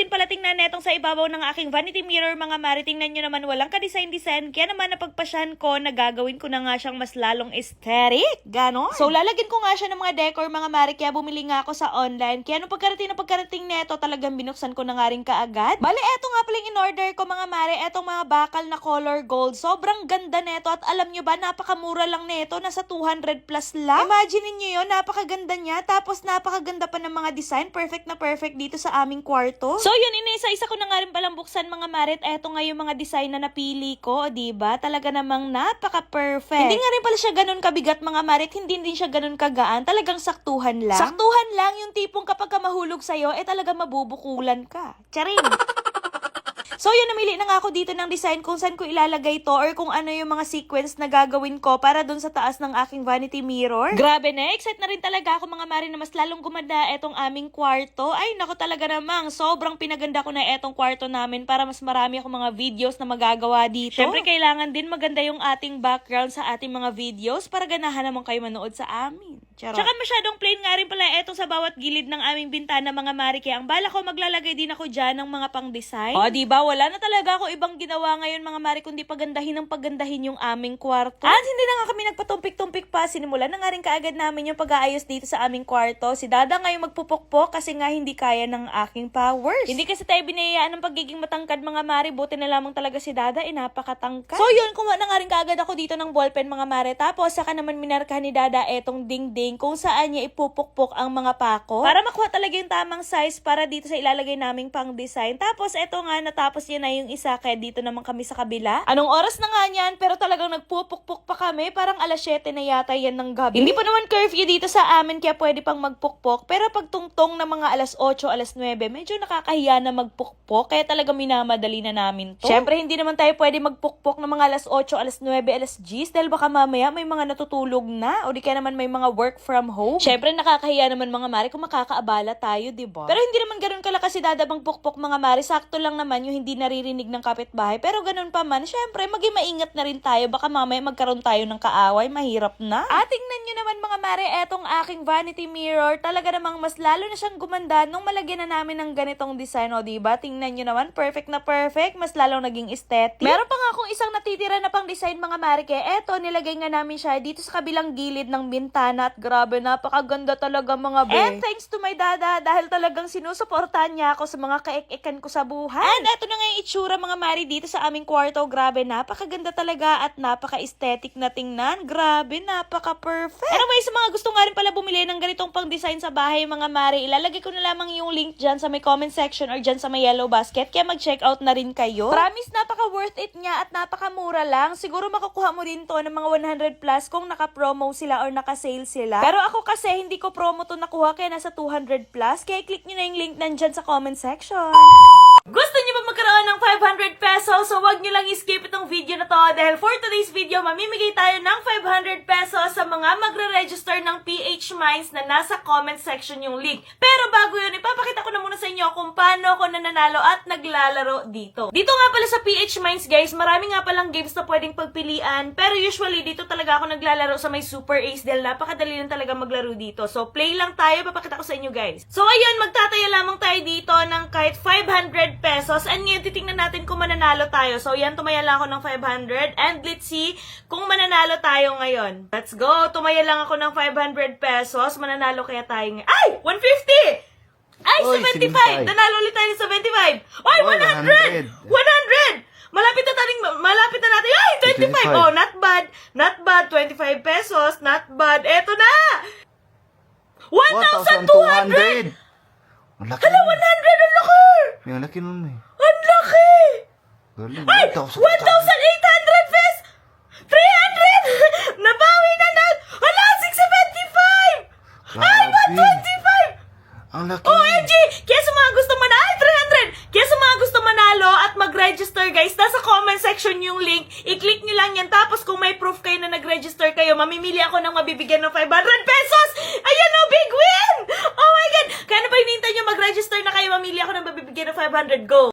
din pala tingnan netong sa ibabaw ng aking vanity mirror mga mare. Tingnan nyo naman walang ka-design-design. Kaya naman napagpasyahan ko na gagawin ko na nga siyang mas lalong aesthetic. Ganon. So lalagyan ko nga siya ng mga decor mga mare. Kaya bumili nga ako sa online. Kaya nung pagkarating neto talagang binuksan ko na nga rin kaagad. Bale eto nga pala yung in-order ko mga mare. Etong mga bakal na color gold. Sobrang ganda neto. At alam nyo ba napakamura lang neto. Nasa 200 plus lang. Imagine niyo yun. Napakaganda niya. Tapos napakaganda pa ng mga design. Perfect na perfect dito sa aming kwarto. So yun, isa-isa ko na nga rin palang buksan mga marit. Eto nga yung mga design na napili ko, diba? Talaga namang napaka-perfect. Hindi nga rin pala siya ganun kabigat mga marit. Hindi din siya ganun kagaan. Talagang saktuhan lang. Saktuhan lang yung tipong kapag ka mahulog sa'yo, talaga mabubukulan ka. Charing! So yun, namili na nga ako dito ng design kung saan ko ilalagay to or kung ano yung mga sequence na gagawin ko para dun sa taas ng aking vanity mirror. Grabe na, excited na rin talaga ako mga mare na mas lalong gumanda etong aming kwarto. Ay nako talaga namang sobrang pinaganda ko na etong kwarto namin para mas marami akong mga videos na magagawa dito. Syempre kailangan din maganda yung ating background sa ating mga videos para ganahan naman kayo manood sa amin. Charot. Tsaka masyadong plain nga rin pala etong sa bawat gilid ng aming bintana mga mare. Kaya ang bala ko maglalagay din ako dyan ng mga pang-design. O diba, wala na talaga ako ibang ginawa ngayon mga mare kundi pagandahin yung aming kwarto. At hindi na nga kami nagpatumpik-tumpik pa. Sinimulan na nga rin kaagad namin yung pag-aayos dito sa aming kwarto. Si Dada ngayon magpupukpok kasi nga hindi kaya ng aking powers. Hindi kasi tayo binayaan ng pagiging matangkad mga mare. Buti na lamang talaga si Dada, napakatangkad. So yun, kumuha na nga rin kaagad ako dito ng ballpen mga mare. Tapos saka naman minarkahan ni Dada etong dingding kung saan niya ipupukpok ang mga pako. Para makuha talaga yung tamang size para dito sa ilalagay naming pang design. Tapos eto nga, natapos yun na yung isa kaya dito naman kami sa kabila. Anong oras na nga yan pero talagang nagpupukpok pa kami. Parang alas 7 na yata yan ng gabi. Hindi pa naman curfew dito sa amin kaya pwede pang magpukpok. Pero pag tungtong na mga alas 8, alas 9, medyo nakakahiya na magpukpok. Kaya talaga minamadali na namin to. Syempre hindi naman tayo pwede magpukpok ng mga alas 8, alas 9, alas 10 dahil baka mamaya may mga natutulog na o di kaya naman may mga work from home. Syempre nakakahiya naman mga mare kung makakaabala tayo, diba? Pero hindi naman ganoon kalakas si Dada magpukpok mga mare. Sakto lang naman yung hindi naririnig ng kapitbahay. Pero ganun pa man, syempre maging maingat na rin tayo. Baka mamaya magkaroon tayo ng kaaway, mahirap na. At tingnan nyo naman mga mare, etong aking vanity mirror, talaga namang mas lalo na siyang gumanda nung malagyan na namin ng ganitong design, o diba? Tingnan nyo naman, perfect na perfect, mas lalong naging aesthetic. Meron pa nga akong isang natitira na pang design mga mare, kaya eto, nilagay nga namin siya dito sa kabilang gilid ng bintana at grabe, napakaganda talaga mga be. And thanks to my Dada, dahil talagang sinusuportahan niya ako sa mga kaek-ekan ko sa buhay. And eto na nga yung itsura mga mare dito sa aming kwarto. Grabe, napakaganda talaga at napaka-aesthetic na tingnan. Grabe, napaka-perfect. Anyway, sa mga gusto nga rin pala bumili ng ganitong pang-design sa bahay mga mare, ilalagay ko na lamang yung link dyan sa may comment section or dyan sa may yellow basket. Kaya mag-check out na rin kayo. Promise, napaka-worth it niya at napakamura lang. Siguro makukuha mo din to ng mga 100 plus kung naka-promo sila or naka-sale sila. Pero ako kasi hindi ko promo to nakuha kaya nasa 200 plus. Kaya click nyo na yung link nandyan sa comment section. Gusto niyo ba magkaroon ng 500 pesos? So wag niyo lang i-skip itong video na to dahil for today's video, mamimigay tayo ng 500 pesos sa mga magre-register ng PH Minds na nasa comment section yung link. Pero bago yun, ipapakita ko na muna sa inyo kung paano ako nananalo at naglalaro dito. Dito nga pala sa PH Minds guys, marami nga palang games na pwedeng pagpilian. Pero usually dito talaga ako naglalaro sa may Super Ace dahil napakadali lang talaga maglaro dito. So play lang tayo, papakita ko sa inyo guys. So ayun, magtataya lamang tayo dito ng kahit 500 pesos. And ngayon, titingnan natin kung mananalo tayo. So, yan, tumaya lang ako ng 500. And let's see kung mananalo tayo ngayon. Let's go! Tumaya lang ako ng 500 pesos. Mananalo kaya tayo ngayon. Ay! 150! Ay, Oy, 75! Nanalo ulit tayo ng 75! Ay, 100! 100! Malapit na natin. Ay, 25! Oh, not bad. Not bad. 25 pesos. Not bad. Eto na! 1,200! Hala, 100! Ang laki! yung laki nun eh. Ang laki! Galing, Ay! 1,800 pesos! 300! Nabawi na na! Hala! 675! Ay! 125! Ang laki. OMG! Kaya sa mga gusto manalo, ay! 300! Kaya sa mga gusto manalo at mag-register guys, nasa comment section yung link. I-click nyo lang yan. Tapos kung may proof kayo na nag-register kayo, mamimili ako ng mabibigyan ng 500 pesos! Ayan o! Big win! Oh my God! Kaya na pa hinihintay nyo mag-register na kayo, mamili ako ng mabibigyan ng 500. Go!